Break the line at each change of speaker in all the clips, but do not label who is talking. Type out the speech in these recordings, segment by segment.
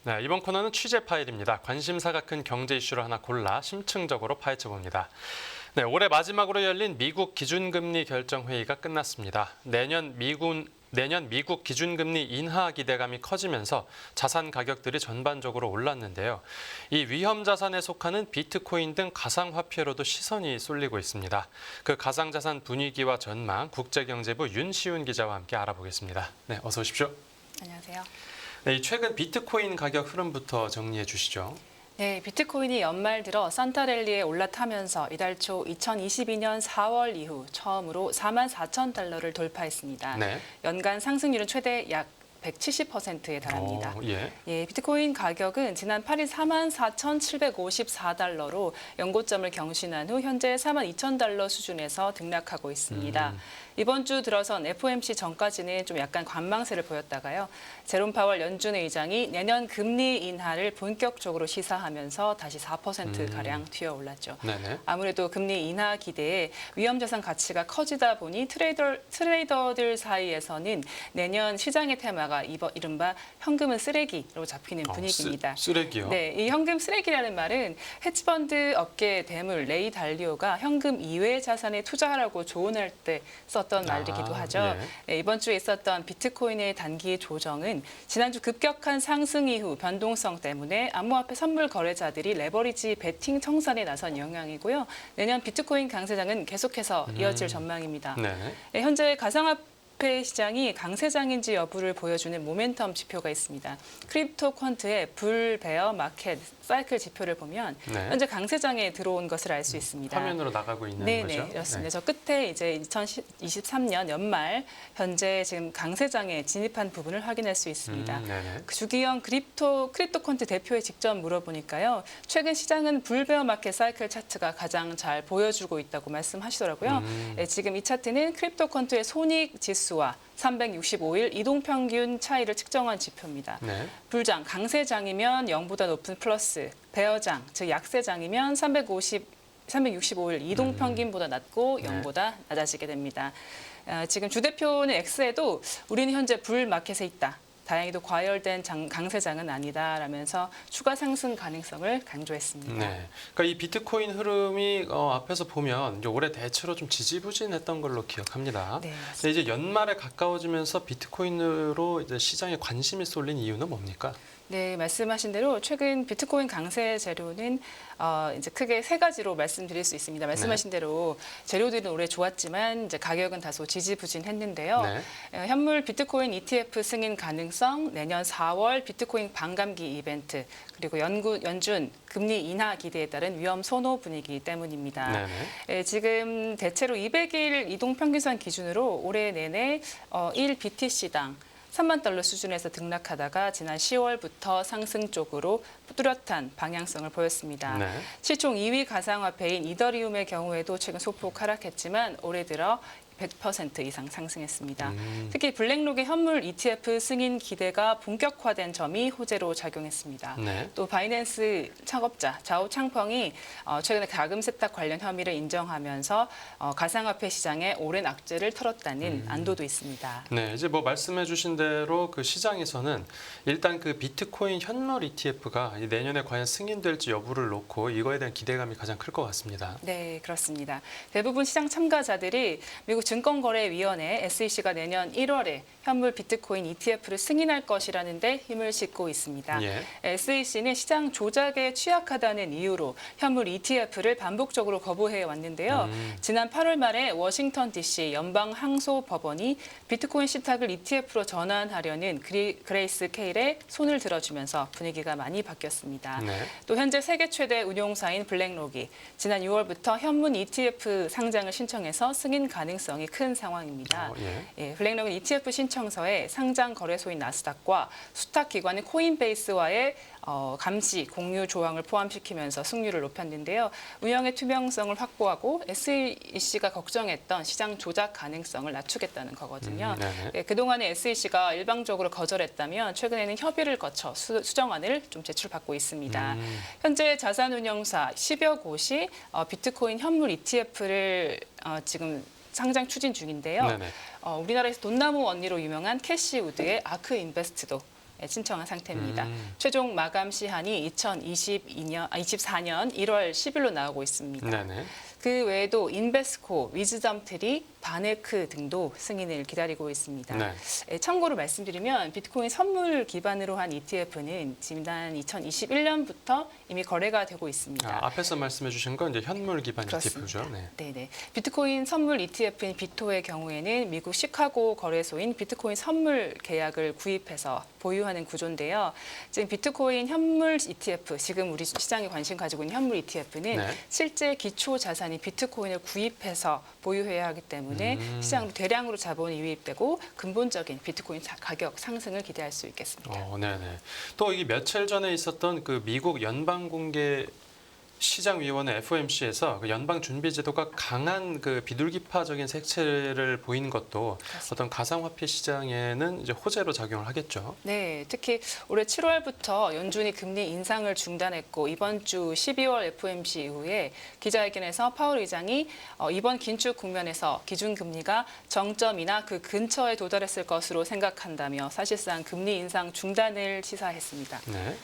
네, 이번 코너는 취재 파일입니다. 관심사가 큰 경제 이슈를 하나 골라 심층적으로 파헤쳐봅니다. 네, 올해 마지막으로 열린 미국 기준금리 결정 회의가 끝났습니다. 내년 미국 기준금리 인하 기대감이 커지면서 자산 가격들이 전반적으로 올랐는데요. 이 위험 자산에 속하는 비트코인 등 가상화폐로도 시선이 쏠리고 있습니다. 그 가상자산 분위기와 전망, 국제경제부 윤시훈 기자와 함께 알아보겠습니다. 네, 어서 오십시오.
안녕하세요.
네, 최근 비트코인 가격 흐름부터 정리해 주시죠.
네, 비트코인이 연말 들어 산타랠리에 올라타면서 이달 초 2022년 4월 이후 처음으로 44,000달러를 돌파했습니다.
네.
연간 상승률은 최대 약 170%에 달합니다. 예, 비트코인 가격은 지난 8일 44,754달러로 연고점을 경신한 후 현재 42,000달러 수준에서 등락하고 있습니다. 이번 주 들어선 FOMC 전까지는 좀 약간 관망세를 보였다가요. 제롬 파월 연준 의장이 내년 금리 인하를 본격적으로 시사하면서 다시 4%가량 튀어올랐죠.
네네.
아무래도 금리 인하 기대에 위험자산 가치가 커지다 보니 트레이더들 사이에서는 내년 시장의 테마가 이른바 현금은 쓰레기로 잡히는 분위기입니다.
쓰레기요?
네, 이 현금 쓰레기라는 말은 헤지펀드 업계 대물 레이 달리오가 현금 이외의 자산에 투자하라고 조언할 때 썼던 말이기도 하죠.
예.
네, 이번 주에 있었던 비트코인의 단기 조정은 지난주 급격한 상승 이후 변동성 때문에 암호화폐 선물 거래자들이 레버리지 베팅 청산에 나선 영향이고요. 내년 비트코인 강세장은 계속해서 이어질 전망입니다.
네네.
네, 현재 가상화폐 시장이 강세장인지 여부를 보여주는 모멘텀 지표가 있습니다. 크립토 퀀트의 불 베어 마켓 사이클 지표를 보면
네.
현재 강세장에 들어온 것을 알 수 있습니다.
화면으로 나가고 있는
네,
거죠?
네, 그렇습니다. 저 끝에 이제 2023년 연말 현재 지금 강세장에 진입한 부분을 확인할 수 있습니다. 그 주기형 크립토 퀀트 대표에 직접 물어보니까요. 최근 시장은 불베어 마켓 사이클 차트가 가장 잘 보여주고 있다고 말씀하시더라고요. 네, 지금 이 차트는 크립토 퀀트의 손익 지수와 365일 이동평균 차이를 측정한 지표입니다.
네.
불장, 강세장이면 0보다 높은 플러스, 베어장, 즉 약세장이면 365일 이동평균보다 낮고 0보다 낮아지게 됩니다. 지금 주대표는 X에도 우리는 현재 불마켓에 있다. 다행히도 과열된 강세장은 아니다라면서 추가 상승 가능성을 강조했습니다.
네. 그러니까 이 비트코인 흐름이 앞에서 보면 이제 올해 대체로 좀 지지부진했던 걸로 기억합니다.
네,
근데 이제 연말에 가까워지면서 비트코인으로 이제 시장에 관심이 쏠린 이유는 뭡니까?
네, 말씀하신 대로 최근 비트코인 강세 재료는 이제 크게 세 가지로 말씀드릴 수 있습니다. 말씀하신 대로 재료들은 올해 좋았지만 이제 가격은 다소 지지부진했는데요. 현물 비트코인 ETF 승인 가능성, 내년 4월 비트코인 반감기 이벤트, 그리고 연준 금리 인하 기대에 따른 위험 선호 분위기 때문입니다. 지금 대체로 200일 이동평균선 기준으로 올해 내내 1 BTC당 3만 달러 수준에서 등락하다가 지난 10월부터 상승 쪽으로 뚜렷한 방향성을 보였습니다. 시총 2위 가상화폐인 이더리움의 경우에도 최근 소폭 하락했지만 올해 들어 100% 이상 상승했습니다. 특히 블랙록의 현물 ETF 승인 기대가 본격화된 점이 호재로 작용했습니다. 또 바이낸스 창업자 자오 창펑이 최근에 자금 세탁 관련 혐의를 인정하면서 가상화폐 시장에 오랜 악재를 털었다는 안도도 있습니다.
네, 이제 뭐 말씀해주신 대로 그 시장에서는 일단 그 비트코인 현물 ETF가 내년에 과연 승인될지 여부를 놓고 이거에 대한 기대감이 가장 클 것 같습니다.
네, 그렇습니다. 대부분 시장 참가자들이 미국 증권거래위원회 SEC가 내년 1월에 현물 비트코인 ETF를 승인할 것이라는 데 힘을 싣고 있습니다. SEC는 시장 조작에 취약하다는 이유로 현물 ETF를 반복적으로 거부해 왔는데요. 지난 8월 말에 워싱턴 DC 연방항소법원이 비트코인 시탁을 ETF로 전환하려는 그레이스 케일에 손을 들어주면서 분위기가 많이 바뀌었습니다. 또 현재 세계 최대 운용사인 블랙록이 지난 6월부터 현물 ETF 상장을 신청해서 승인 가능성이 큰 상황입니다. 블랙록은 ETF 신청서에 상장 거래소인 나스닥과 수탁 기관인 코인베이스와의 감시, 공유 조항을 포함시키면서 승률을 높였는데요. 운영의 투명성을 확보하고 SEC가 걱정했던 시장 조작 가능성을 낮추겠다는 거거든요. 그동안에 SEC가 일방적으로 거절했다면 최근에는 협의를 거쳐 수정안을 좀 제출받고 있습니다. 현재 자산운용사 10여 곳이 비트코인 현물 ETF를 지금 상장 추진 중인데요. 우리나라에서 돈나무 언니로 유명한 캐시우드의 아크 인베스트도 신청한 상태입니다. 최종 마감 시한이 2024년 1월 10일로 나오고 있습니다.
네네.
그 외에도 인베스코, 위즈덤트리, 바네크 등도 승인을 기다리고 있습니다.
네.
참고로 말씀드리면 비트코인 선물 기반으로 한 ETF는 지난 2021년부터 이미 거래가 되고 있습니다.
앞에서 말씀해 주신 건 이제 현물 기반
그렇습니다.
ETF죠. 네.
네네. 비트코인 선물 ETF인 비토의 경우에는 미국 시카고 거래소인 비트코인 선물 계약을 구입해서 보유하는 구조인데요. 지금 비트코인 현물 ETF, 지금 우리 시장에 관심 가지고 있는 현물 ETF는
네.
실제 기초 자산인 비트코인을 구입해서 보유해야 하기 때문에 시장으로 대량으로 자본이 유입되고 근본적인 비트코인 가격 상승을 기대할 수 있겠습니다.
네네. 또 이 며칠 전에 있었던 그 미국 연방공개 시장위원회 FOMC에서 그 연방준비제도가 강한 그 비둘기파적인 색채를 보이는 것도 어떤 가상화폐 시장에는 이제 호재로 작용을 하겠죠.
네, 특히 올해 7월부터 연준이 금리 인상을 중단했고 이번 주 12월 FOMC 이후에 기자회견에서 파월 의장이 이번 긴축 국면에서 기준금리가 정점이나 그 근처에 도달했을 것으로 생각한다며 사실상 금리 인상 중단을 시사했습니다.
네.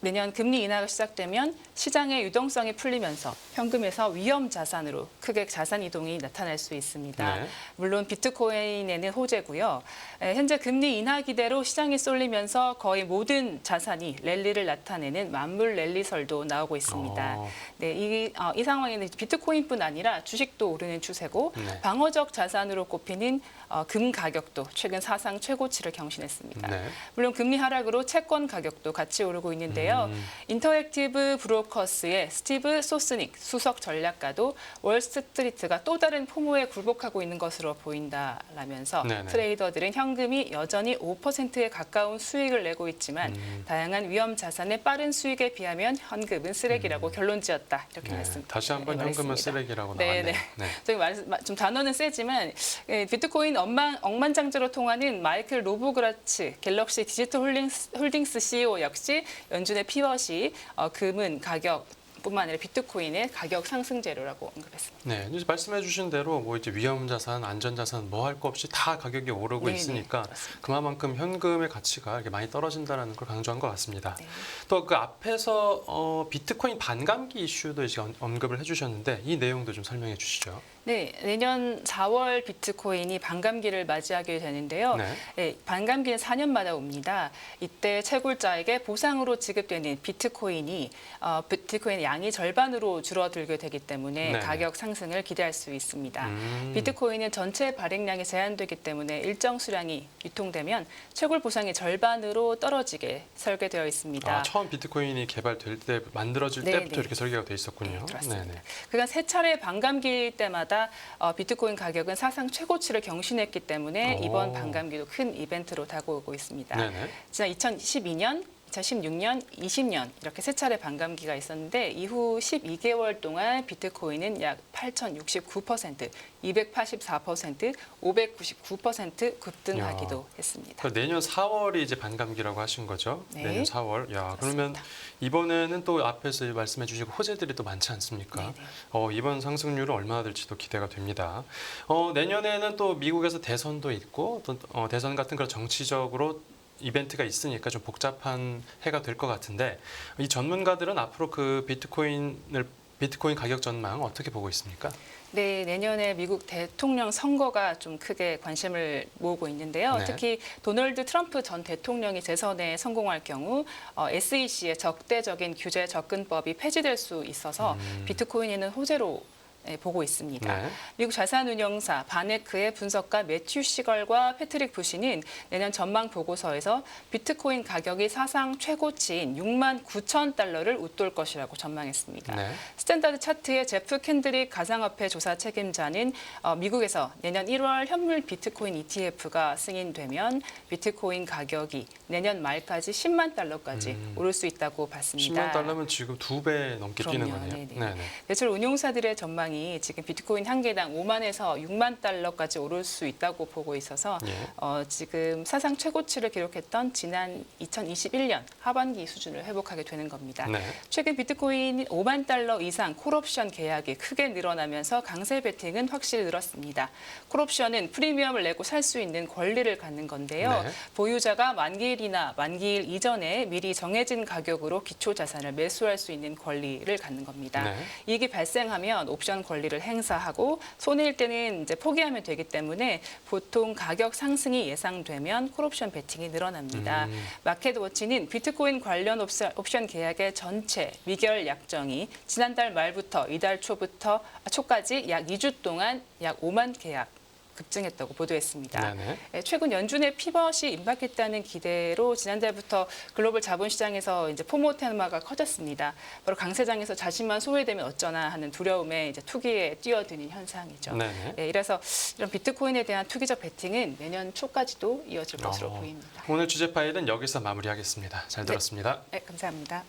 내년 금리 인하가 시작되면 시장의 유동성이 풀리면서 현금에서 위험 자산으로 크게 자산 이동이 나타날 수 있습니다.
네.
물론 비트코인에는 호재고요. 현재 금리 인하 기대로 시장이 쏠리면서 거의 모든 자산이 랠리를 나타내는 만물 랠리설도 나오고 있습니다. 네, 이 상황에는 비트코인뿐 아니라 주식도 오르는 추세고
네.
방어적 자산으로 꼽히는 금 가격도 최근 사상 최고치를 경신했습니다.
네.
물론 금리 하락으로 채권 가격도 같이 오르고 있는데요. 인터랙티브 브로커스의 스티브 소스닉 수석 전략가도 월스트리트가 또 다른 포모에 굴복하고 있는 것으로 보인다라면서
네네.
트레이더들은 현금이 여전히 5%에 가까운 수익을 내고 있지만 다양한 위험 자산의 빠른 수익에 비하면 현금은 쓰레기라고 결론지었다. 이렇게 말씀드렸습니다.
다시 한번 현금은 쓰레기라고
네,
나왔네요.
네. 좀 단어는 세지만 비트코인 억만장자로 통하는 마이클 로브그라츠 갤럭시 디지털 홀딩스 CEO 역시 연준의 피벗이 금은 가격뿐만 아니라 비트코인의 가격 상승 재료라고 언급했습니다.
네, 이제 말씀해 주신 대로 뭐 이제 위험 자산, 안전 자산 뭐 할 거 없이 다 가격이 오르고
네네,
있으니까
그렇습니다.
그만큼 현금의 가치가 이렇게 많이 떨어진다는 걸 강조한 것 같습니다.
네.
또 그 앞에서 비트코인 반감기 이슈도 이제 언급을 해주셨는데 이 내용도 좀 설명해 주시죠.
네, 내년 4월 비트코인이 반감기를 맞이하게 되는데요.
네.
반감기는 4년마다 옵니다. 이때 채굴자에게 보상으로 지급되는 비트코인의 양이 절반으로 줄어들게 되기 때문에
네네.
가격 상승을 기대할 수 있습니다. 비트코인은 전체 발행량이 제한되기 때문에 일정 수량이 유통되면 채굴 보상이 절반으로 떨어지게 설계되어 있습니다.
처음 비트코인이 개발될 때 만들어질
네네.
때부터 이렇게 설계가 돼 있었군요.
네, 그렇습니다.
네네.
그간 세 차례 반감기 때마다 비트코인 가격은 사상 최고치를 경신했기 때문에 이번 반감기도 큰 이벤트로 다가오고 있습니다.
네네.
지난 2012년, 2016년, 20년 이렇게 세 차례 반감기가 있었는데 이후 12개월 동안 비트코인은 약 8,069%, 284%, 599% 급등하기도 했습니다.
그러니까 내년 4월이 이제 반감기라고 하신 거죠?
네.
내년 4월. 야, 그러면
그렇습니다.
이번에는 또 앞에서 말씀해 주시고 호재들이 또 많지 않습니까?
네네.
이번 상승률은 얼마나 될지도 기대가 됩니다. 내년에는 또 미국에서 대선도 있고 또 대선 같은 그런 정치적으로 이벤트가 있으니까 좀 복잡한 해가 될 것 같은데 이 전문가들은 앞으로 그 비트코인 가격 전망 어떻게 보고 있습니까?
네, 내년에 미국 대통령 선거가 좀 크게 관심을 모으고 있는데요.
네.
특히 도널드 트럼프 전 대통령이 재선에 성공할 경우 SEC의 적대적인 규제 접근법이 폐지될 수 있어서 비트코인에는 호재로 보고 있습니다.
네.
미국 자산운용사 바네크의 분석가 매튜 시걸과 패트릭 부시는 내년 전망 보고서에서 비트코인 가격이 사상 최고치인 6만 9천 달러를 웃돌 것이라고 전망했습니다.
네.
스탠다드 차트의 제프 캔드릭 가상화폐 조사 책임자는 미국에서 내년 1월 현물 비트코인 ETF가 승인되면 비트코인 가격이 내년 말까지 10만 달러까지 오를 수 있다고 봤습니다.
10만 달러면 지금 2배 넘게 뛰는
그럼요.
거네요.
네네.
네네.
매출 운용사들의 전망이 시장이 지금 비트코인 한 개당 5만에서 6만 달러까지 오를 수 있다고 보고 있어서 지금 사상 최고치를 기록했던 지난 2021년 하반기 수준을 회복하게 되는 겁니다.
네.
최근 비트코인 5만 달러 이상 콜옵션 계약이 크게 늘어나면서 강세 베팅은 확실히 늘었습니다. 콜옵션은 프리미엄을 내고 살 수 있는 권리를 갖는 건데요.
네.
보유자가 만기일이나 만기일 이전에 미리 정해진 가격으로 기초 자산을 매수할 수 있는 권리를 갖는 겁니다.
네.
이익이 발생하면 옵션 권리를 행사하고 손해일 때는 이제 포기하면 되기 때문에 보통 가격 상승이 예상되면 콜옵션 베팅이 늘어납니다. 마켓워치는 비트코인 관련 옵션 계약의 전체 미결 약정이 지난달 말부터 이달 초까지 약 2주 동안 약 5만 계약 급증했다고 보도했습니다.
네네.
최근 연준의 피벗이 임박했다는 기대로 지난달부터 글로벌 자본시장에서 이제 포모 테마가 커졌습니다. 바로 강세장에서 자신만 소외되면 어쩌나 하는 두려움에 이제 투기에 뛰어드는 현상이죠. 이래서 이런 비트코인에 대한 투기적 베팅은 내년 초까지도 이어질 것으로 보입니다.
오늘 주제 파일은 여기서 마무리하겠습니다. 잘 들었습니다.
네, 감사합니다.